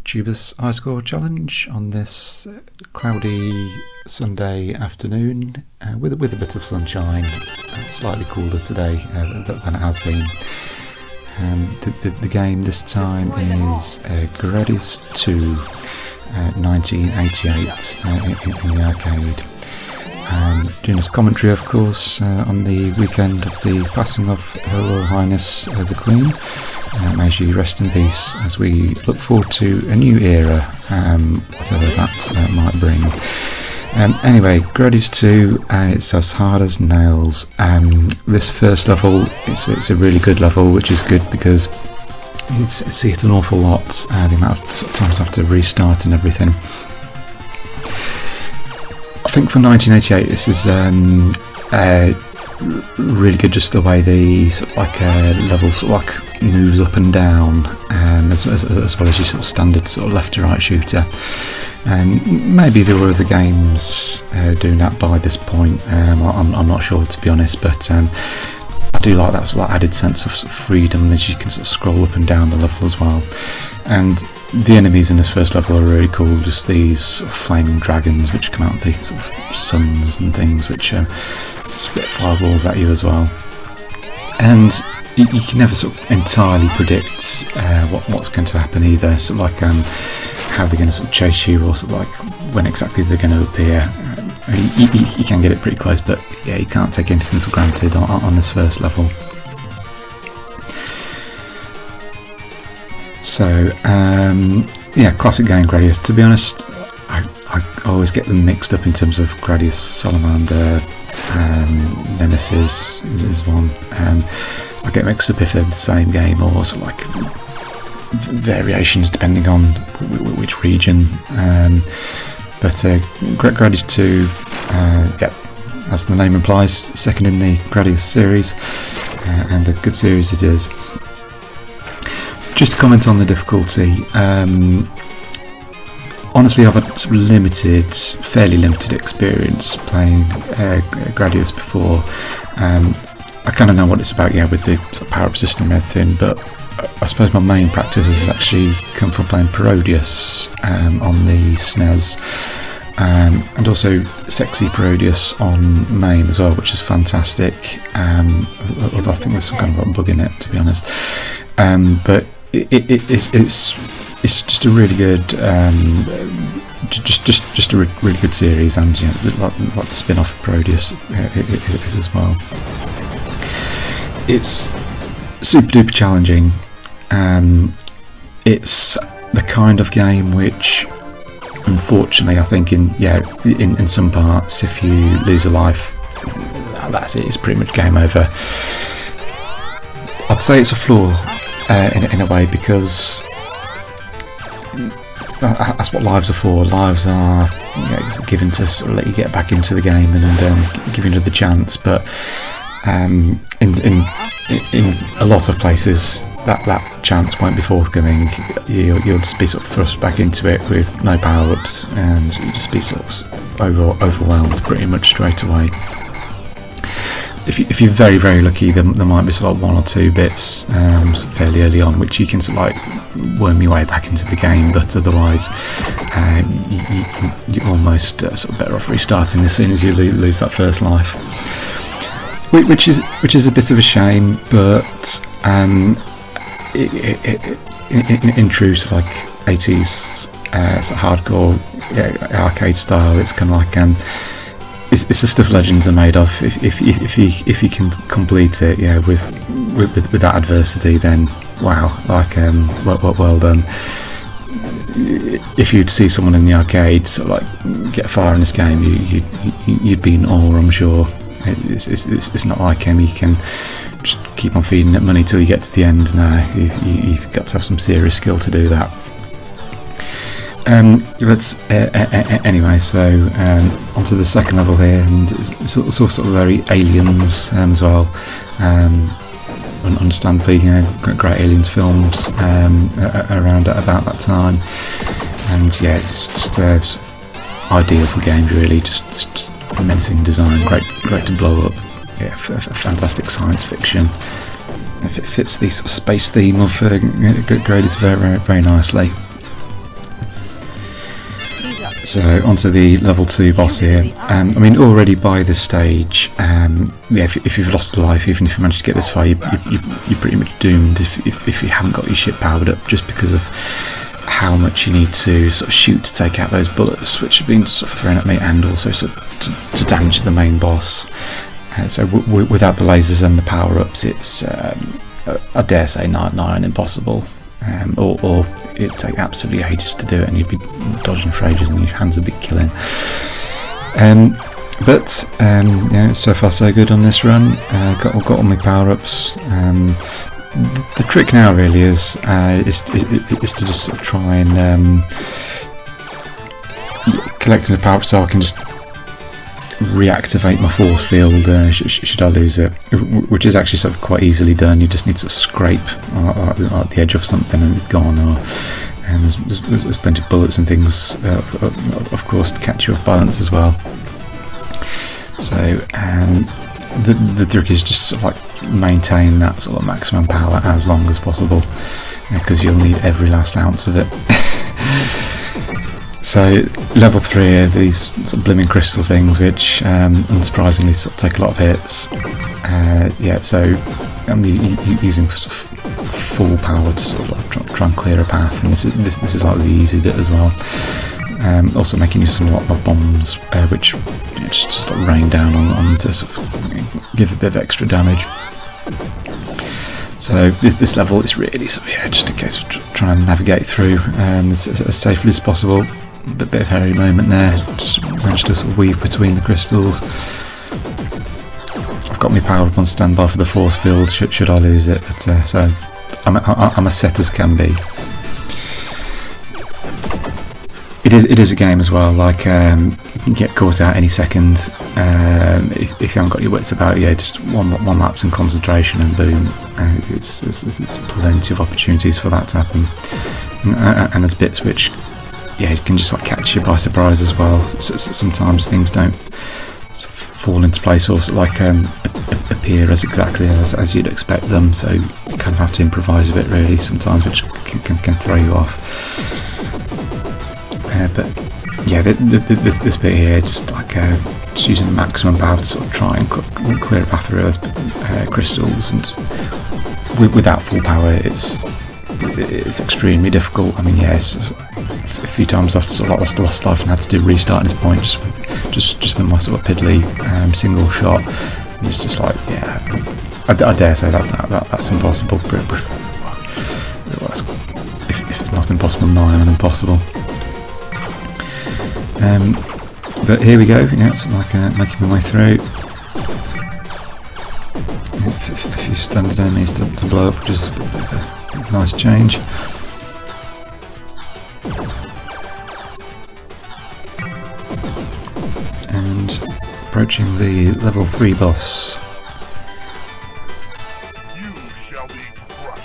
YouTubers High Score Challenge on this cloudy Sunday afternoon with a bit of sunshine. Slightly cooler today than it has been. The game this time is Gradius 2, 1988 in the arcade. Doing this commentary, of course, on the weekend of the passing of Her Royal Highness the Queen. May she rest in peace as we look forward to a new era, whatever that might bring. Anyway, Gradius 2, it's as hard as nails. This first level, it's a really good level, which is good because it's hit an awful lot, the amount of times I have to restart and everything. I think for 1988 this is really good, just the way the sort of like level sort of like moves up and down, as well as your sort of standard sort of left to right shooter. Maybe there were other games doing that by this point. I'm not sure, to be honest, but I do like that sort of added sense of freedom as you can sort of scroll up and down the level as well. And the enemies in this first level are really cool, just these sort of flaming dragons which come out of the sort of suns and things, which spit fireballs at you as well. And you can never sort of entirely predict what's going to happen either, sort of like how they're going to sort of chase you, or sort of like when exactly they're going to appear. I mean, you can get it pretty close, but yeah, you can't take anything for granted on this first level. So yeah, classic game Gradius. To be honest, I always get them mixed up in terms of Gradius, Salamander, Nemesis is one. I get mixed up if they're the same game or sort of like variations depending on which region. But Gradius 2, yeah, as the name implies, second in the Gradius series, and a good series it is. Just to comment on the difficulty, honestly I've had fairly limited experience playing Gradius before. I kind of know what it's about, yeah, with the sort of power-up system and everything, but I suppose my main practice has actually come from playing Parodius on the SNES, and also Sexy Parodius on MAME as well, which is fantastic. Although I think there's some kind of a bug in it, to be honest. But it's just a really good, just a really good series, and you know, like the spin-off of Gradius is as well. It's super duper challenging. It's the kind of game which, unfortunately, I think in some parts, if you lose a life, that's it. It's pretty much game over. I'd say it's a flaw in a way, because that's what lives are for. Lives are given to sort of let you get back into the game and give you another chance. But in a lot of places, that chance won't be forthcoming. You'll just be sort of thrust back into it with no power-ups, and you'll just be sort of overwhelmed pretty much straight away. If you're very, very lucky, there might be sort of one or two bits sort of fairly early on which you can sort of like worm your way back into the game, but otherwise you're almost sort of better off restarting as soon as you lose that first life, which is a bit of a shame. But in true sort of like 80s sort of hardcore arcade style, it's kind of like it's the stuff legends are made of. If you can complete it, yeah, with that adversity, then wow, like well done. If you'd see someone in the arcade sort of like get far in this game, you'd be in awe, I'm sure. It's not like him. You can just keep on feeding it money till you get to the end. No, you've got to have some serious skill to do that. But anyway, so onto the second level here, and it's sort of very Aliens as well. Understandably, great Aliens films around about that time, and yeah, it's just ideal for games really. Just amazing design, great to blow up. Yeah, fantastic science fiction. It fits the sort of space theme of Gradius very, very nicely. So onto the level 2 boss here. I mean, already by this stage, yeah, if you've lost a life, even if you manage to get this far, you're pretty much doomed if you haven't got your ship powered up, just because of how much you need to sort of shoot to take out those bullets, which have been sort of thrown at me, and also sort of to damage the main boss. So without the lasers and the power-ups, it's I dare say nigh on impossible. Or it'd take absolutely ages to do it, and you'd be dodging for ages, and your hands would be killing. But yeah, so far so good on this run. Got all my power-ups. The trick now really is to just sort of try and collecting the power-ups so I can just reactivate my force field should I lose it, which is actually sort of quite easily done. You just need to sort of scrape at the edge of something and it's gone. And there's plenty of bullets and things, of course, to catch you off balance as well. So the trick is just sort of like maintain that sort of maximum power as long as possible, because you'll need every last ounce of it. So level 3 are these sort of blooming crystal things, which unsurprisingly sort of take a lot of hits. Yeah, so I'm using sort of full power to sort of like try and clear a path, and this is like the easy bit as well. Also making use of a lot of bombs, which just like rain down on to sort of give a bit of extra damage. So this level is really sort of, yeah, just a case of trying to navigate through as safely as possible. A bit of a hairy moment there, just managed to sort of weave between the crystals. I've got my power up on standby for the force field should I lose it, but so I'm as set as can be. It is a game as well, like you can get caught out any second if you haven't got your wits about you. Yeah, just one lapse in concentration and boom, there's plenty of opportunities for that to happen, and there's bits which, yeah, it can just like catch you by surprise as well. So sometimes things don't sort of fall into place or sort of like appear as exactly as you'd expect them, so you kind of have to improvise a bit really sometimes, which can throw you off. But yeah, this bit here, just like just using the maximum power to sort of try and clear a path through those crystals, and without full power it's extremely difficult. I mean, yeah, a few times I've sort of lost life and had to do restart at this point, just with my sort of piddly single shot. And it's just like, yeah, I dare say that's impossible. If it's not impossible, nigh on impossible. But here we go. Yeah, it's like making my way through. A few standard enemies to blow up, which is a nice change. And approaching the level 3 boss. You shall be crushed.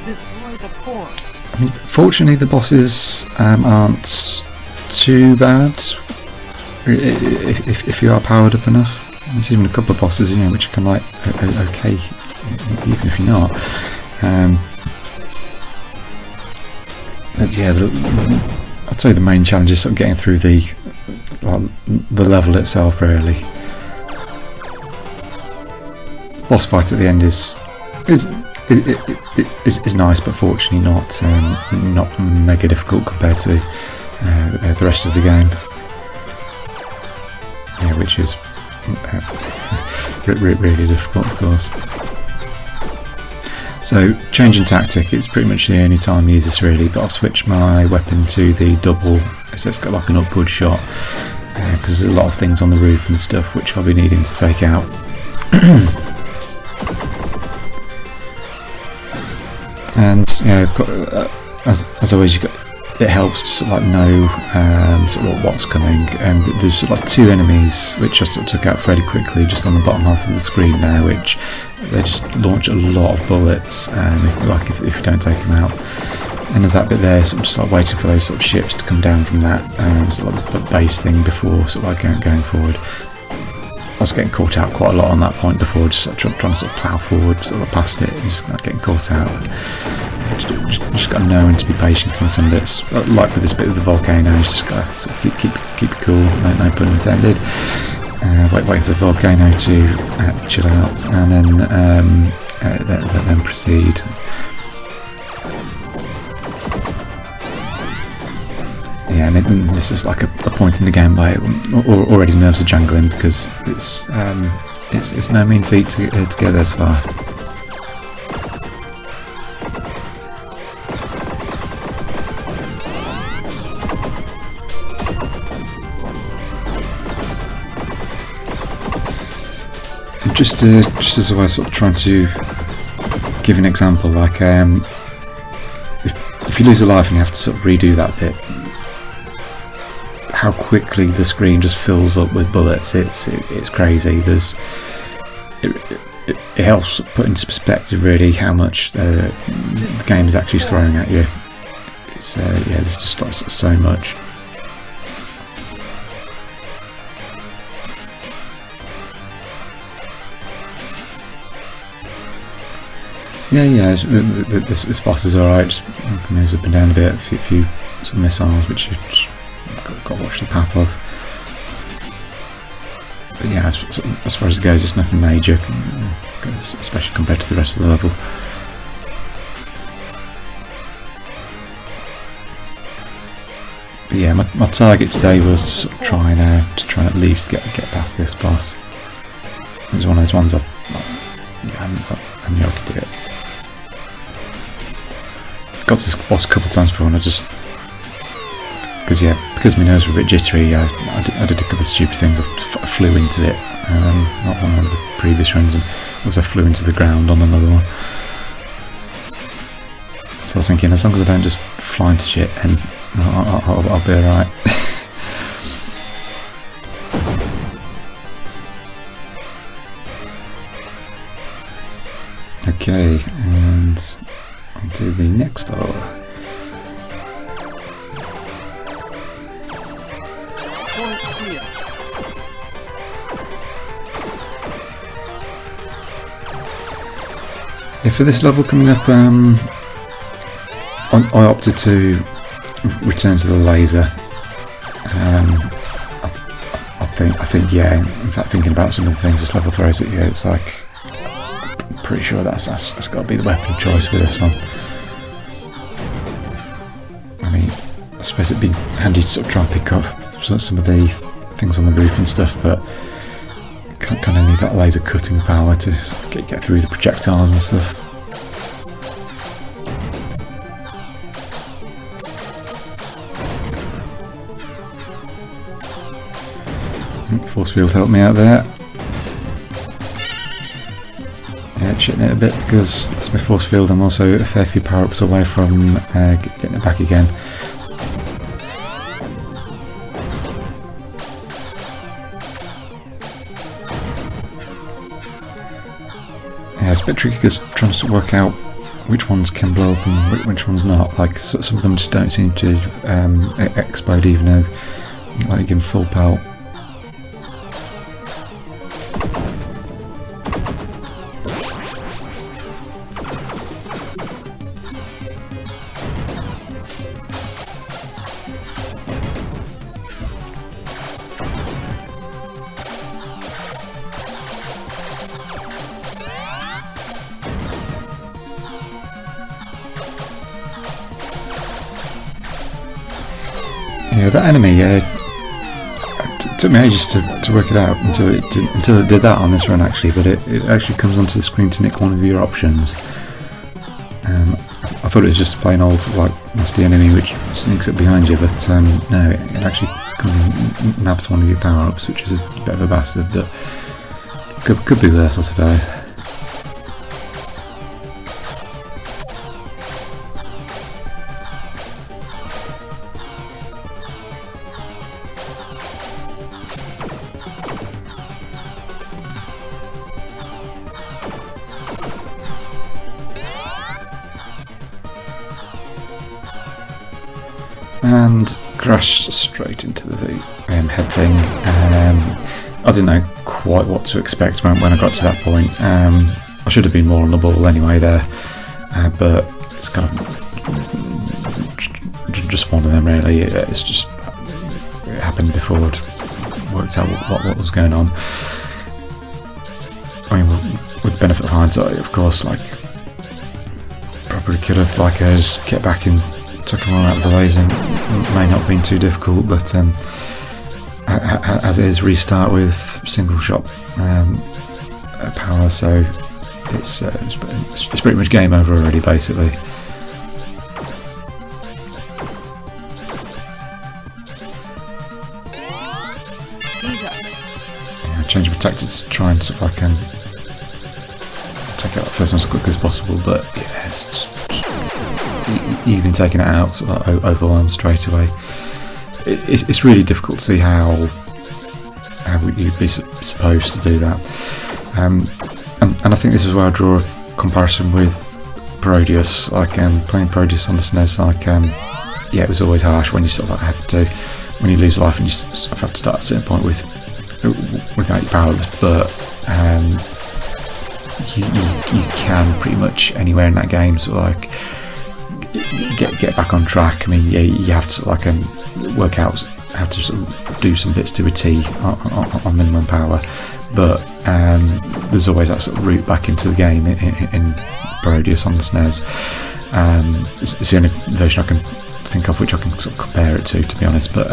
Destroy the core. I mean, fortunately the bosses aren't too bad if you are powered up enough. There's even a couple of bosses, you know, which can like okay, even if you're not. But yeah, I'd say the main challenge is sort of getting through the level itself. Really, boss fight at the end is nice, but fortunately not mega difficult compared to the rest of the game. Yeah, which is really difficult, of course. So, changing tactic, it's pretty much the only time I use this really, but I've switched my weapon to the double, so it's got like an upward shot, because there's a lot of things on the roof and stuff which I'll be needing to take out. And yeah, I've got, as always, it helps to sort of like know sort of what's coming, and there's sort of like 2 enemies which I sort of took out fairly quickly just on the bottom half of the screen there, which they just launch a lot of bullets if you don't take them out. And there's that bit there, sort of just like waiting for those sort of ships to come down from that sort of like base thing before sort of like going forward. was getting caught out quite a lot on that point before, just sort of trying to sort of plough forward, sort of past it, and just getting caught out. Just got to know when to be patient on some bits. Like with this bit of the volcano, you just got to sort of keep it cool. No pun intended. Wait for the volcano to chill out, and then proceed. Yeah, and this is like a point in the game where already nerves are jangling, because it's no mean feat to get this far. Just as a way of sort of trying to give an example, like if you lose a life and you have to sort of redo that bit, how quickly the screen just fills up with bullets, it's crazy. It helps put into perspective really how much the game is actually throwing at you. It's yeah, there's just like so much. Yeah, this boss is alright, just moves up and down a bit, a few sort of missiles which you just got to watch the path of. But yeah, as far as it goes, it's nothing major, especially compared to the rest of the level. But yeah, my target today was to sort of try and at least get past this boss. It was one of those ones I knew I could do it. Got to this boss a couple of times before, and I just because my nerves were a bit jittery, I did a couple of stupid things. I flew into it, not on one of the previous runs, and also flew into the ground on another one. So I was thinking, as long as I don't just fly into shit, and I'll be alright. Okay, and on to the next level. Yeah, for this level coming up, I opted to return to the laser. I think yeah. In fact, thinking about some of the things this level throws at you, it's like I'm pretty sure that's got to be the weapon of choice for this one. I mean, I suppose it'd be handy to sort of try and pick up some of the things on the roof and stuff, but kind of need that laser cutting power to sort of get through the projectiles and stuff. Force field helped me out there. Yeah, shitting it a bit because it's my force field. I'm also a fair few power-ups away from getting it back again. Yeah, it's a bit tricky because trying to work out which ones can blow up and which ones not. Like some of them just don't seem to explode even though like you give them full pelt. Yeah, that enemy, it took me ages to work it out until it did that on this run actually, but it actually comes onto the screen to nick one of your options. I thought it was just a plain old like nasty enemy which sneaks up behind you, but no, it actually comes and nabs one of your power-ups, which is a bit of a bastard, but could be worse, I suppose. And crashed straight into the head thing. I don't know quite what to expect when I got to that point. I should have been more on the ball anyway there, but it's kind of just one of them really. It's just, it happened before I'd worked out what was going on. I mean, with the benefit of hindsight, of course, like, probably could have just get back and took them all out of the ways, and it may not have been too difficult, but as it is, restart with single shot power, so it's pretty much game over already, basically. Yeah, change my tactics to try and sort of take out the first one as quickly as possible, but yeah, it's just even taking it out sort of overwhelmed straight away. It's really difficult to see how you'd be supposed to do that, and I think this is where I draw a comparison with Gradius. Like playing Gradius on the SNES, like yeah, it was always harsh when you sort of have to, when you lose life and you sort of have to start at a certain point without your powers, but you can pretty much anywhere in that game sort of like get back on track. I mean, yeah, you have to sort of like work out how to sort of do some bits to a T on minimum power, but there's always that sort of route back into the game in Gradius on the SNES. It's the only version I can think of which I can sort of compare it to be honest, but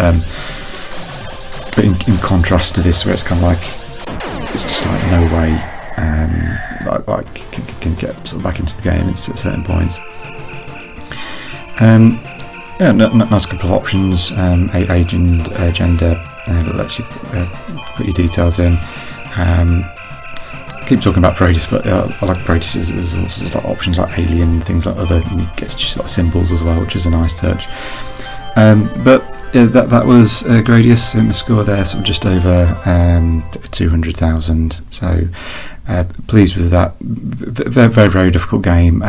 in contrast to this, where it's kind of like it's just like no way like can get sort of back into the game at certain points. Yeah, nice couple of options, age and gender, that lets you put your details in. Keep talking about Gradius, but I like Gradius. There's also a lot of options like alien, things like other, and you get to choose like symbols as well, which is a nice touch. But yeah, that was Gradius. The score there, sort of just over 200,000. So pleased with that. Very, very, very difficult game.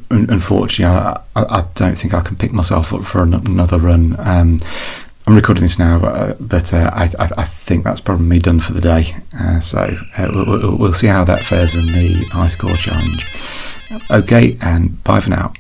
Unfortunately, I don't think I can pick myself up for another run. I'm recording this now, but I think that's probably me done for the day. So we'll see how that fares in the high score challenge. Okay, and bye for now.